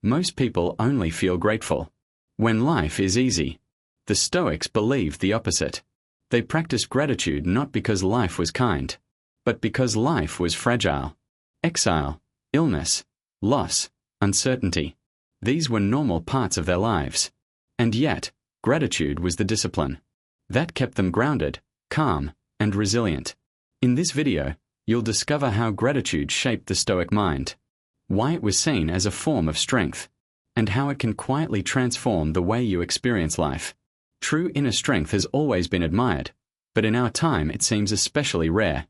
Most people only feel grateful when life is easy. The Stoics believed the opposite. They practiced gratitude not because life was kind, but because life was fragile. Exile, illness, loss, uncertainty. These were normal parts of their lives. And yet, gratitude was the discipline that kept them grounded, calm, and resilient. In this video, you'll discover how gratitude shaped the Stoic mind, why it was seen as a form of strength, and how it can quietly transform the way you experience life. True inner strength has always been admired, but in our time it seems especially rare.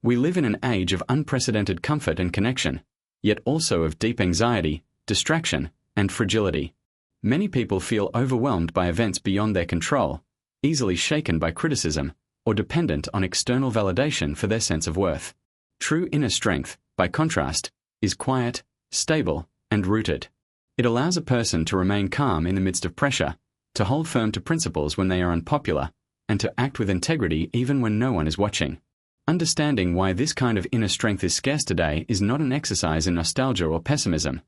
We live in an age of unprecedented comfort and connection, yet also of deep anxiety, distraction, and fragility. Many people feel overwhelmed by events beyond their control, easily shaken by criticism, or dependent on external validation for their sense of worth. True inner strength, by contrast, is quiet, stable, and rooted. It allows a person to remain calm in the midst of pressure, to hold firm to principles when they are unpopular, and to act with integrity even when no one is watching. Understanding why this kind of inner strength is scarce today is not an exercise in nostalgia or pessimism.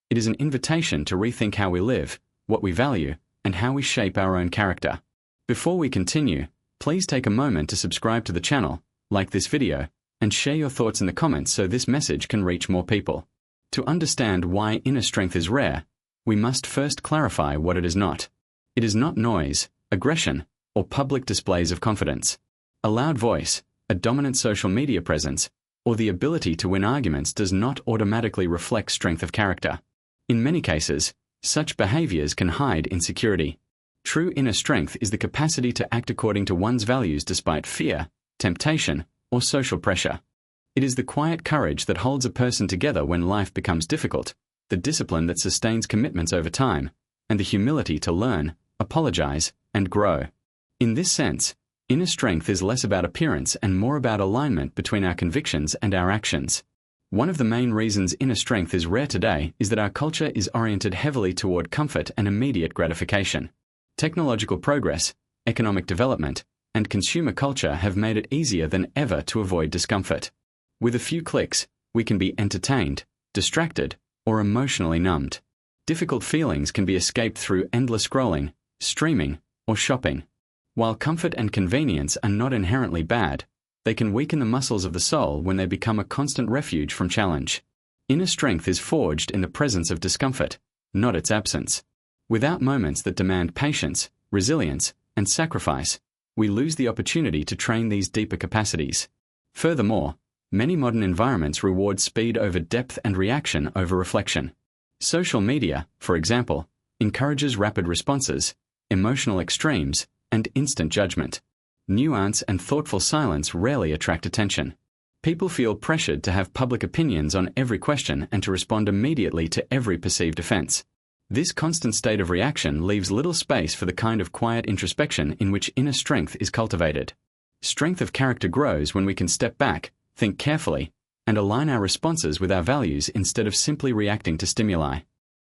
It is an invitation to rethink how we live, what we value, and how we shape our own character. Before we continue, please take a moment to subscribe to the channel, like this video, and share your thoughts in the comments so this message can reach more people. To understand why inner strength is rare, we must first clarify what it is not. It is not noise, aggression, or public displays of confidence. A loud voice, a dominant social media presence, or the ability to win arguments does not automatically reflect strength of character. In many cases, such behaviors can hide insecurity. True inner strength is the capacity to act according to one's values despite fear, temptation, or social pressure. It is the quiet courage that holds a person together when life becomes difficult, the discipline that sustains commitments over time, and the humility to learn, apologize, and grow. In this sense, inner strength is less about appearance and more about alignment between our convictions and our actions. One of the main reasons inner strength is rare today is that our culture is oriented heavily toward comfort and immediate gratification. Technological progress, economic development, and consumer culture have made it easier than ever to avoid discomfort. With a few clicks, we can be entertained, distracted, or emotionally numbed. Difficult feelings can be escaped through endless scrolling, streaming, or shopping. While comfort and convenience are not inherently bad, they can weaken the muscles of the soul when they become a constant refuge from challenge. Inner strength is forged in the presence of discomfort, not its absence. Without moments that demand patience, resilience, and sacrifice, we lose the opportunity to train these deeper capacities. Furthermore, many modern environments reward speed over depth and reaction over reflection. Social media, for example, encourages rapid responses, emotional extremes, and instant judgment. Nuance and thoughtful silence rarely attract attention. People feel pressured to have public opinions on every question and to respond immediately to every perceived offense. This constant state of reaction leaves little space for the kind of quiet introspection in which inner strength is cultivated. Strength of character grows when we can step back, think carefully, and align our responses with our values instead of simply reacting to stimuli.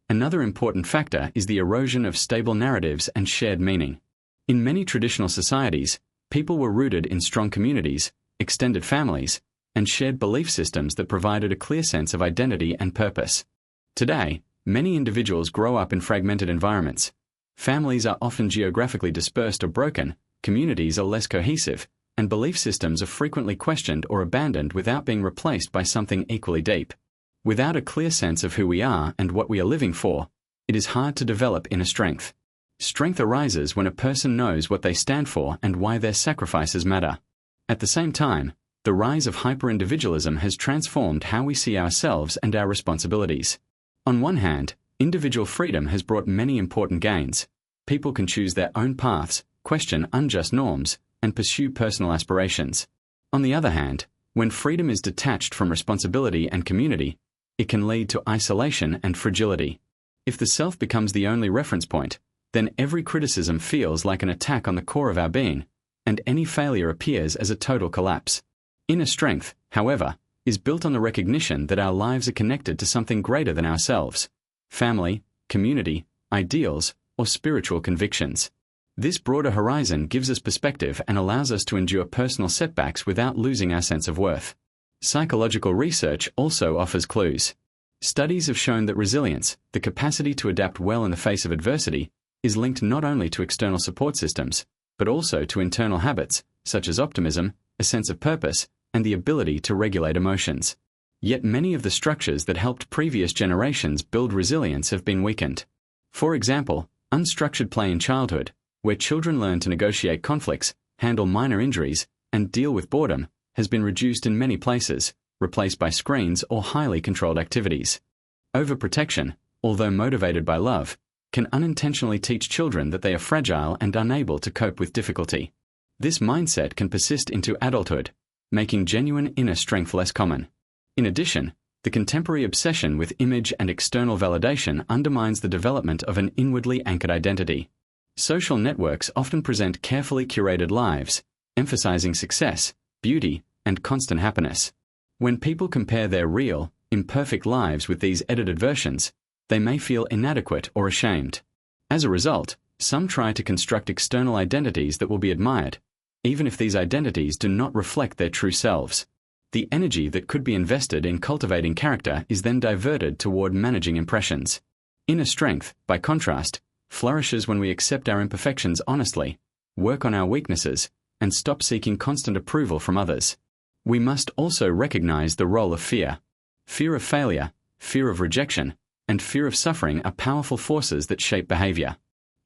Another important factor is the erosion of stable narratives and shared meaning. In many traditional societies, people were rooted in strong communities, extended families, and shared belief systems that provided a clear sense of identity and purpose. Today, many individuals grow up in fragmented environments. Families are often geographically dispersed or broken, communities are less cohesive, and belief systems are frequently questioned or abandoned without being replaced by something equally deep. Without a clear sense of who we are and what we are living for, it is hard to develop inner strength. Strength arises when a person knows what they stand for and why their sacrifices matter. At the same time, the rise of hyper-individualism has transformed how we see ourselves and our responsibilities. On one hand, individual freedom has brought many important gains. People can choose their own paths, question unjust norms, and pursue personal aspirations. On the other hand, when freedom is detached from responsibility and community, it can lead to isolation and fragility. If the self becomes the only reference point, then every criticism feels like an attack on the core of our being, and any failure appears as a total collapse. Inner strength, however, is built on the recognition that our lives are connected to something greater than ourselves: family, community, ideals, or spiritual convictions. This broader horizon gives us perspective and allows us to endure personal setbacks without losing our sense of worth. Psychological research also offers clues. Studies have shown that resilience, the capacity to adapt well in the face of adversity, is linked not only to external support systems, but also to internal habits, such as optimism, a sense of purpose, and the ability to regulate emotions. Yet many of the structures that helped previous generations build resilience have been weakened. For example, unstructured play in childhood, where children learn to negotiate conflicts, handle minor injuries, and deal with boredom, has been reduced in many places, replaced by screens or highly controlled activities. Overprotection, although motivated by love, can unintentionally teach children that they are fragile and unable to cope with difficulty. This mindset can persist into adulthood, making genuine inner strength less common. In addition, the contemporary obsession with image and external validation undermines the development of an inwardly anchored identity. Social networks often present carefully curated lives, emphasizing success, beauty, and constant happiness. When people compare their real, imperfect lives with these edited versions, they may feel inadequate or ashamed. As a result, some try to construct external identities that will be admired, even if these identities do not reflect their true selves. The energy that could be invested in cultivating character is then diverted toward managing impressions. Inner strength, by contrast, flourishes when we accept our imperfections honestly, work on our weaknesses, and stop seeking constant approval from others. We must also recognize the role of fear. Fear of failure, fear of rejection, and fear of suffering are powerful forces that shape behavior.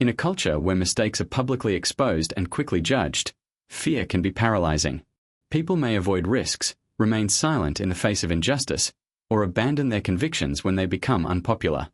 In a culture where mistakes are publicly exposed and quickly judged, fear can be paralyzing. People may avoid risks, remain silent in the face of injustice, or abandon their convictions when they become unpopular.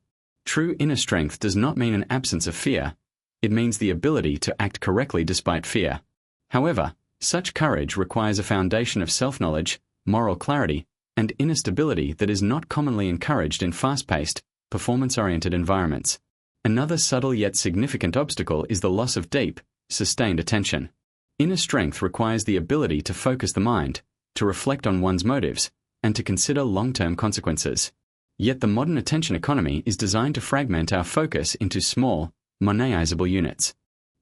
True inner strength does not mean an absence of fear. It means the ability to act correctly despite fear. However, such courage requires a foundation of self-knowledge, moral clarity, and inner stability that is not commonly encouraged in fast-paced, performance-oriented environments. Another subtle yet significant obstacle is the loss of deep, sustained attention. Inner strength requires the ability to focus the mind, to reflect on one's motives, and to consider long-term consequences. Yet the modern attention economy is designed to fragment our focus into small, moneizable units.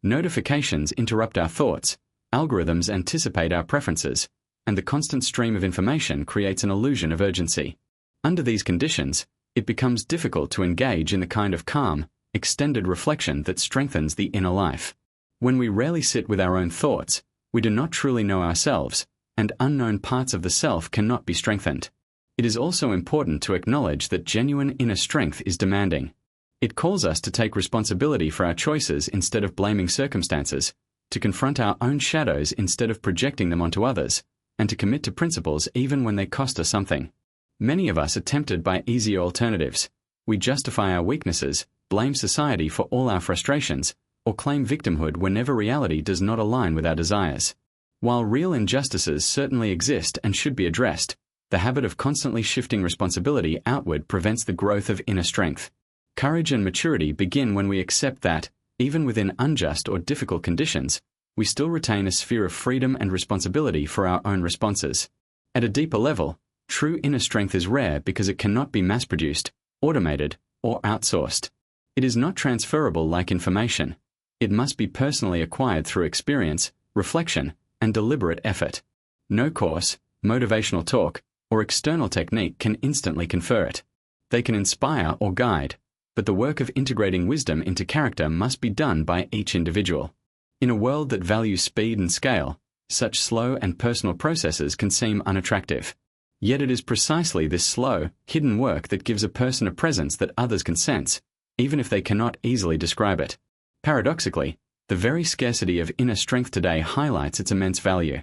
Notifications interrupt our thoughts, algorithms anticipate our preferences, and the constant stream of information creates an illusion of urgency. Under these conditions, it becomes difficult to engage in the kind of calm, extended reflection that strengthens the inner life. When we rarely sit with our own thoughts, we do not truly know ourselves, and unknown parts of the self cannot be strengthened. It is also important to acknowledge that genuine inner strength is demanding. It calls us to take responsibility for our choices instead of blaming circumstances, to confront our own shadows instead of projecting them onto others, and to commit to principles even when they cost us something. Many of us are tempted by easier alternatives. We justify our weaknesses, blame society for all our frustrations, or claim victimhood whenever reality does not align with our desires. While real injustices certainly exist and should be addressed, the habit of constantly shifting responsibility outward prevents the growth of inner strength. Courage and maturity begin when we accept that, even within unjust or difficult conditions, we still retain a sphere of freedom and responsibility for our own responses. At a deeper level, true inner strength is rare because it cannot be mass-produced, automated, or outsourced. It is not transferable like information. It must be personally acquired through experience, reflection, and deliberate effort. No course, motivational talk, or external technique can instantly confer it. They can inspire or guide, but the work of integrating wisdom into character must be done by each individual. In a world that values speed and scale, such slow and personal processes can seem unattractive. Yet it is precisely this slow, hidden work that gives a person a presence that others can sense, even if they cannot easily describe it. Paradoxically, the very scarcity of inner strength today highlights its immense value.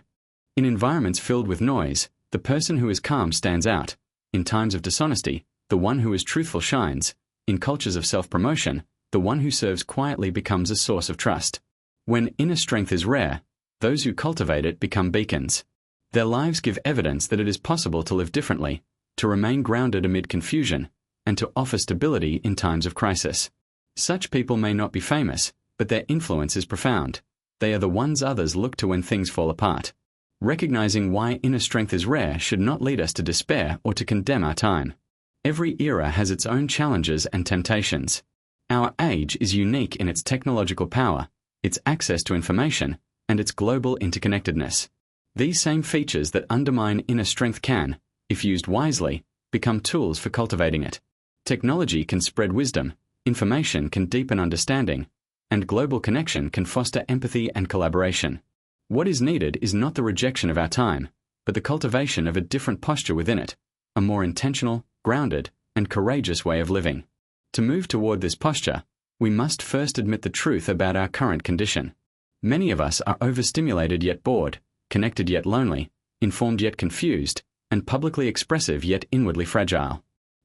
In environments filled with noise, the person who is calm stands out. In times of dishonesty, the one who is truthful shines. In cultures of self-promotion, the one who serves quietly becomes a source of trust. When inner strength is rare, those who cultivate it become beacons. Their lives give evidence that it is possible to live differently, to remain grounded amid confusion, and to offer stability in times of crisis. Such people may not be famous, but their influence is profound. They are the ones others look to when things fall apart. Recognizing why inner strength is rare should not lead us to despair or to condemn our time. Every era has its own challenges and temptations. Our age is unique in its technological power, its access to information, and its global interconnectedness. These same features that undermine inner strength can, if used wisely, become tools for cultivating it. Technology can spread wisdom, information can deepen understanding, and global connection can foster empathy and collaboration. What is needed is not the rejection of our time, but the cultivation of a different posture within it, a more intentional, grounded, and courageous way of living. To move toward this posture, we must first admit the truth about our current condition. Many of us are overstimulated yet bored, connected yet lonely, informed yet confused, and publicly expressive yet inwardly fragile.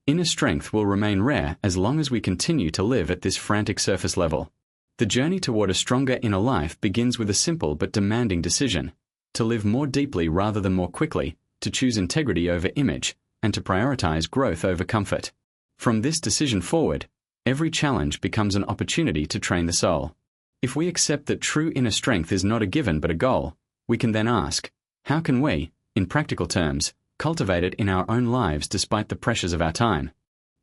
Inner strength will remain rare as long as we continue to live at this frantic surface level. The journey toward a stronger inner life begins with a simple but demanding decision: to live more deeply rather than more quickly, to choose integrity over image, and to prioritize growth over comfort. From this decision forward, every challenge becomes an opportunity to train the soul. If we accept that true inner strength is not a given but a goal, we can then ask, how can we, in practical terms, cultivate it in our own lives despite the pressures of our time?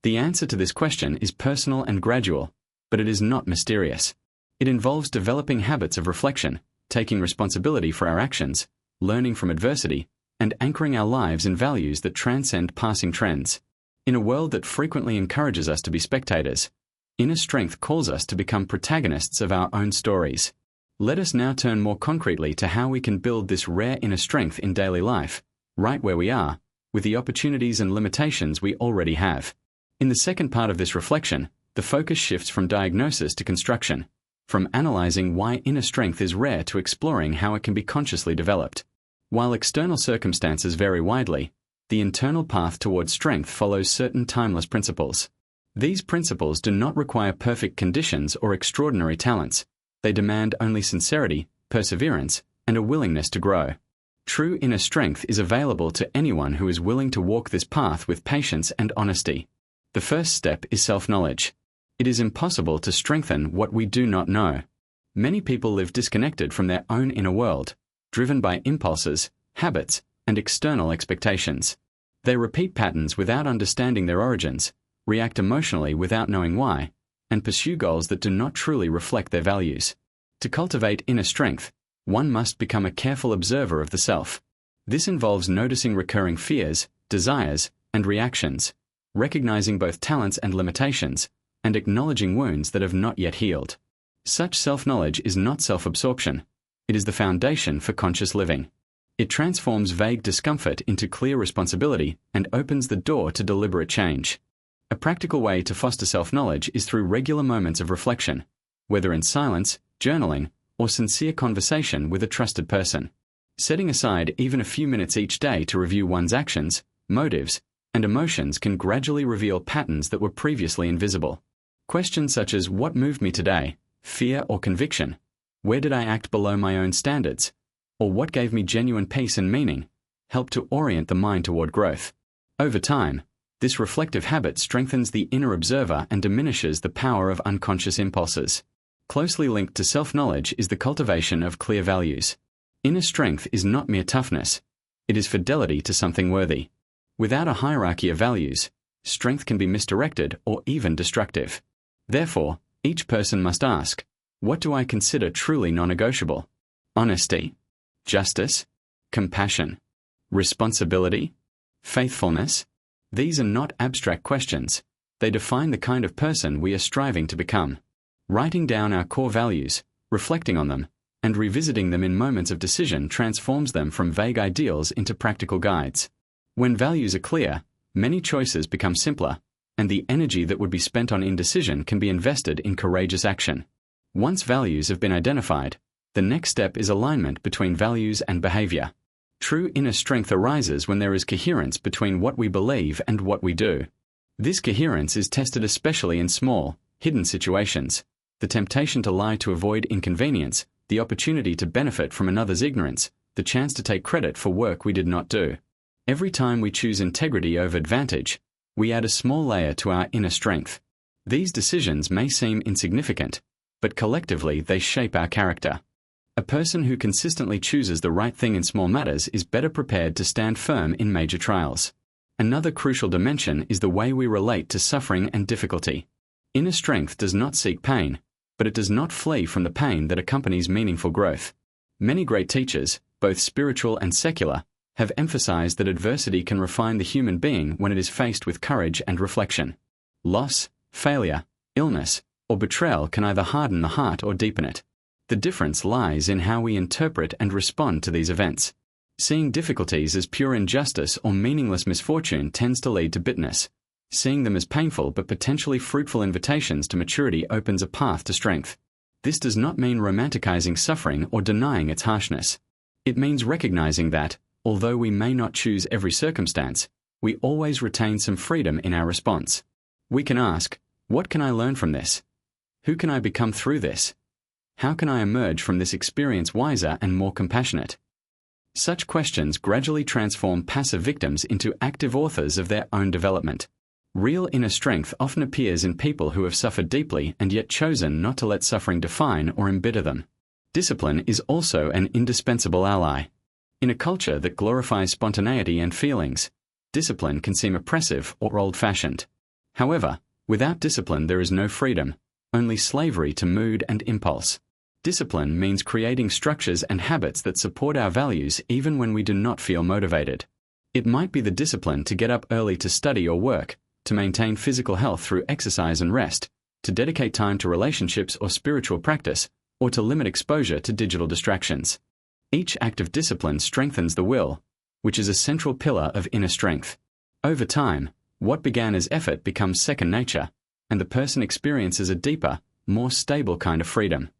The answer to this question is personal and gradual, but it is not mysterious. It involves developing habits of reflection, taking responsibility for our actions, learning from adversity, and anchoring our lives in values that transcend passing trends. In a world that frequently encourages us to be spectators, inner strength calls us to become protagonists of our own stories. Let us now turn more concretely to how we can build this rare inner strength in daily life, right where we are, with the opportunities and limitations we already have. In the second part of this reflection, the focus shifts from diagnosis to construction, from analyzing why inner strength is rare to exploring how it can be consciously developed. While external circumstances vary widely, the internal path towards strength follows certain timeless principles. These principles do not require perfect conditions or extraordinary talents. They demand only sincerity, perseverance, and a willingness to grow. True inner strength is available to anyone who is willing to walk this path with patience and honesty. The first step is self-knowledge. It is impossible to strengthen what we do not know. Many people live disconnected from their own inner world, driven by impulses, habits, and external expectations. They repeat patterns without understanding their origins, react emotionally without knowing why, and pursue goals that do not truly reflect their values. To cultivate inner strength, one must become a careful observer of the self. This involves noticing recurring fears, desires, and reactions, recognizing both talents and limitations, and acknowledging wounds that have not yet healed. Such self-knowledge is not self-absorption. It is the foundation for conscious living. It transforms vague discomfort into clear responsibility and opens the door to deliberate change. A practical way to foster self-knowledge is through regular moments of reflection, whether in silence, journaling, or sincere conversation with a trusted person. Setting aside even a few minutes each day to review one's actions, motives, and emotions can gradually reveal patterns that were previously invisible. Questions such as what moved me today, fear or conviction, where did I act below my own standards, or what gave me genuine peace and meaning, help to orient the mind toward growth. Over time, this reflective habit strengthens the inner observer and diminishes the power of unconscious impulses. Closely linked to self-knowledge is the cultivation of clear values. Inner strength is not mere toughness. It is fidelity to something worthy. Without a hierarchy of values, strength can be misdirected or even destructive. Therefore, each person must ask, what do I consider truly non-negotiable? Honesty, justice, compassion, responsibility, faithfulness? These are not abstract questions. They define the kind of person we are striving to become. Writing down our core values, reflecting on them, and revisiting them in moments of decision transforms them from vague ideals into practical guides. When values are clear, many choices become simpler, and the energy that would be spent on indecision can be invested in courageous action. Once values have been identified, the next step is alignment between values and behavior. True inner strength arises when there is coherence between what we believe and what we do. This coherence is tested especially in small, hidden situations. The temptation to lie to avoid inconvenience, the opportunity to benefit from another's ignorance, the chance to take credit for work we did not do. Every time we choose integrity over advantage, we add a small layer to our inner strength. These decisions may seem insignificant, but collectively they shape our character. A person who consistently chooses the right thing in small matters is better prepared to stand firm in major trials. Another crucial dimension is the way we relate to suffering and difficulty. Inner strength does not seek pain, but it does not flee from the pain that accompanies meaningful growth. Many great teachers, both spiritual and secular, have emphasized that adversity can refine the human being when it is faced with courage and reflection. Loss, failure, illness, or betrayal can either harden the heart or deepen it. The difference lies in how we interpret and respond to these events. Seeing difficulties as pure injustice or meaningless misfortune tends to lead to bitterness. Seeing them as painful but potentially fruitful invitations to maturity opens a path to strength. This does not mean romanticizing suffering or denying its harshness. It means recognizing that, although we may not choose every circumstance, we always retain some freedom in our response. We can ask, what can I learn from this? Who can I become through this? How can I emerge from this experience wiser and more compassionate? Such questions gradually transform passive victims into active authors of their own development. Real inner strength often appears in people who have suffered deeply and yet chosen not to let suffering define or embitter them. Discipline is also an indispensable ally. In a culture that glorifies spontaneity and feelings, discipline can seem oppressive or old-fashioned. However, without discipline there is no freedom, only slavery to mood and impulse. Discipline means creating structures and habits that support our values even when we do not feel motivated. It might be the discipline to get up early to study or work, to maintain physical health through exercise and rest, to dedicate time to relationships or spiritual practice, or to limit exposure to digital distractions. Each act of discipline strengthens the will, which is a central pillar of inner strength. Over time, what began as effort becomes second nature, and the person experiences a deeper, more stable kind of freedom.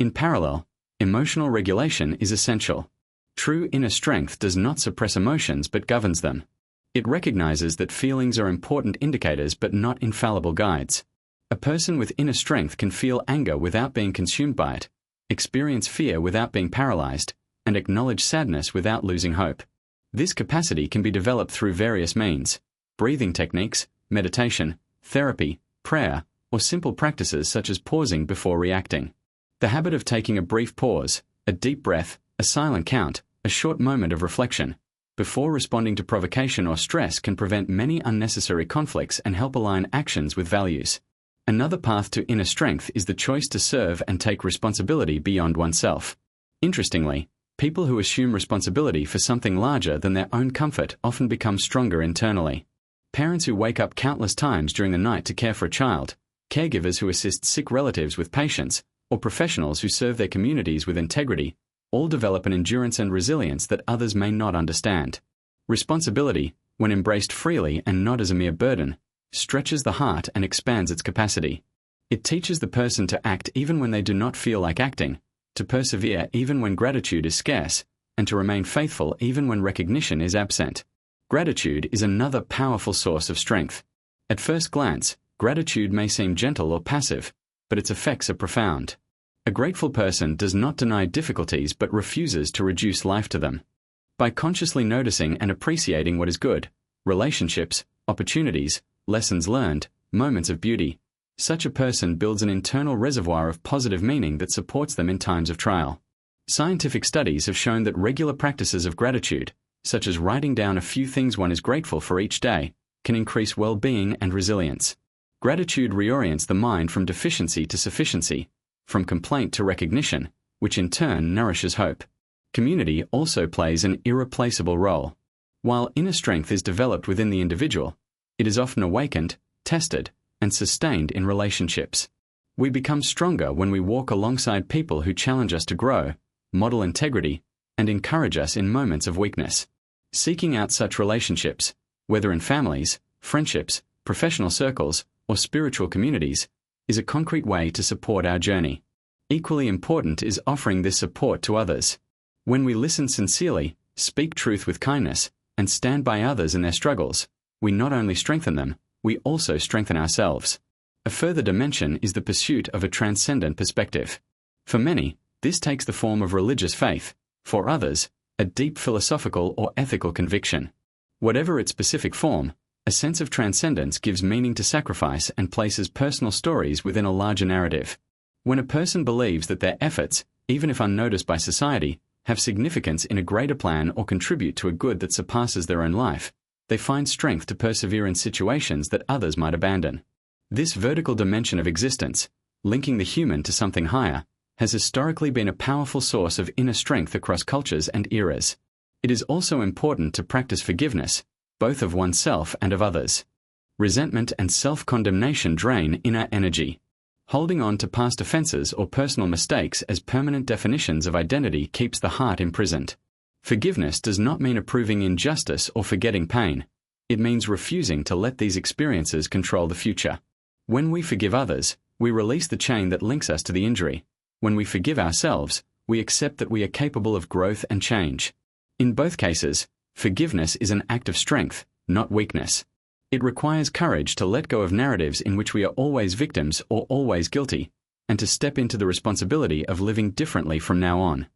In parallel, emotional regulation is essential. True inner strength does not suppress emotions but governs them. It recognizes that feelings are important indicators but not infallible guides. A person with inner strength can feel anger without being consumed by it, experience fear without being paralyzed, and acknowledge sadness without losing hope. This capacity can be developed through various means: breathing techniques, meditation, therapy, prayer, or simple practices such as pausing before reacting. The habit of taking a brief pause, a deep breath, a silent count, a short moment of reflection, before responding to provocation or stress can prevent many unnecessary conflicts and help align actions with values. Another path to inner strength is the choice to serve and take responsibility beyond oneself. Interestingly, people who assume responsibility for something larger than their own comfort often become stronger internally. Parents who wake up countless times during the night to care for a child, caregivers who assist sick relatives with patience, or professionals who serve their communities with integrity, all develop an endurance and resilience that others may not understand. Responsibility, when embraced freely and not as a mere burden, stretches the heart and expands its capacity. It teaches the person to act even when they do not feel like acting, to persevere even when gratitude is scarce, and to remain faithful even when recognition is absent. Gratitude is another powerful source of strength. At first glance, gratitude may seem gentle or passive, but its effects are profound. A grateful person does not deny difficulties but refuses to reduce life to them. By consciously noticing and appreciating what is good, relationships, opportunities, lessons learned, moments of beauty, such a person builds an internal reservoir of positive meaning that supports them in times of trial. Scientific studies have shown that regular practices of gratitude, such as writing down a few things one is grateful for each day, can increase well-being and resilience. Gratitude reorients the mind from deficiency to sufficiency, from complaint to recognition, which in turn nourishes hope. Community also plays an irreplaceable role. While inner strength is developed within the individual, it is often awakened, tested, and sustained in relationships. We become stronger when we walk alongside people who challenge us to grow, model integrity, and encourage us in moments of weakness. Seeking out such relationships, whether in families, friendships, professional circles, or spiritual communities, is a concrete way to support our journey. Equally important is offering this support to others. When we listen sincerely, speak truth with kindness, and stand by others in their struggles, we not only strengthen them, we also strengthen ourselves. A further dimension is the pursuit of a transcendent perspective. For many, this takes the form of religious faith; for others, a deep philosophical or ethical conviction. Whatever its specific form, a sense of transcendence gives meaning to sacrifice and places personal stories within a larger narrative. When a person believes that their efforts, even if unnoticed by society, have significance in a greater plan or contribute to a good that surpasses their own life, they find strength to persevere in situations that others might abandon. This vertical dimension of existence, linking the human to something higher, has historically been a powerful source of inner strength across cultures and eras. It is also important to practice forgiveness, both of oneself and of others. resentment and self-condemnation drain inner energy. Holding on to past offenses or personal mistakes as permanent definitions of identity keeps the heart imprisoned. Forgiveness does not mean approving injustice or forgetting pain. It means refusing to let these experiences control the future. When we forgive others, we release the chain that links us to the injury. When we forgive ourselves, we accept that we are capable of growth and change. In both cases, forgiveness is an act of strength, not weakness. It requires courage to let go of narratives in which we are always victims or always guilty, and to step into the responsibility of living differently from now on.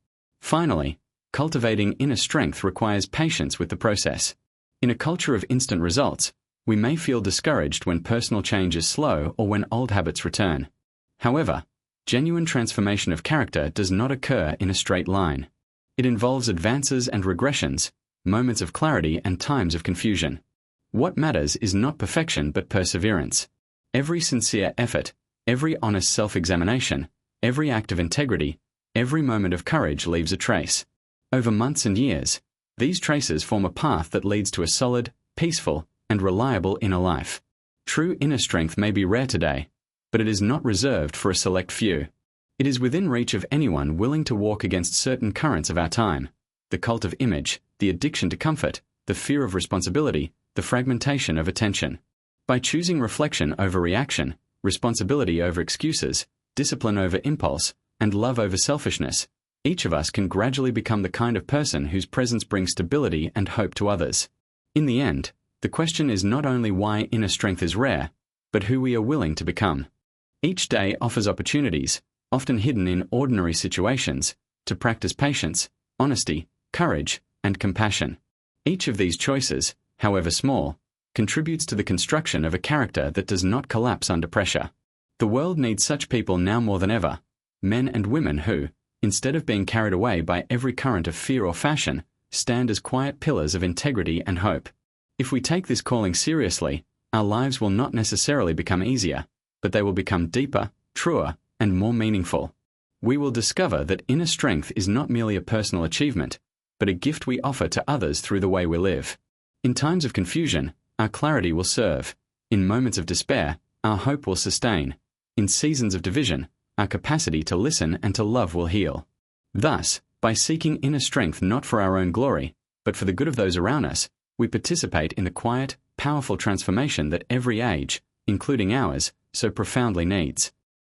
Finally, cultivating inner strength requires patience with the process. In a culture of instant results, we may feel discouraged when personal change is slow or when old habits return. However, genuine transformation of character does not occur in a straight line. It involves advances and regressions, moments of clarity and times of confusion. What matters is not perfection but perseverance. Every sincere effort, every honest self-examination, every act of integrity, every moment of courage leaves a trace. Over months and years, these traces form a path that leads to a solid, peaceful, and reliable inner life. True inner strength may be rare today, but it is not reserved for a select few. It is within reach of anyone willing to walk against certain currents of our time: the cult of image, the addiction to comfort, the fear of responsibility, the fragmentation of attention. By choosing reflection over reaction, responsibility over excuses, discipline over impulse, and love over selfishness, each of us can gradually become the kind of person whose presence brings stability and hope to others. In the end, the question is not only why inner strength is rare, but who we are willing to become. Each day offers opportunities, often hidden in ordinary situations, to practice patience, honesty, courage, and compassion. Each of these choices, however small, contributes to the construction of a character that does not collapse under pressure. The world needs such people now more than ever, men and women who, instead of being carried away by every current of fear or fashion, stand as quiet pillars of integrity and hope. If we take this calling seriously, our lives will not necessarily become easier, but they will become deeper, truer, and more meaningful. We will discover that inner strength is not merely a personal achievement, but a gift we offer to others through the way we live. In times of confusion, our clarity will serve. In moments of despair, our hope will sustain. In seasons of division, our capacity to listen and to love will heal. Thus, by seeking inner strength not for our own glory, but for the good of those around us, we participate in the quiet, powerful transformation that every age, including ours, so profoundly needs.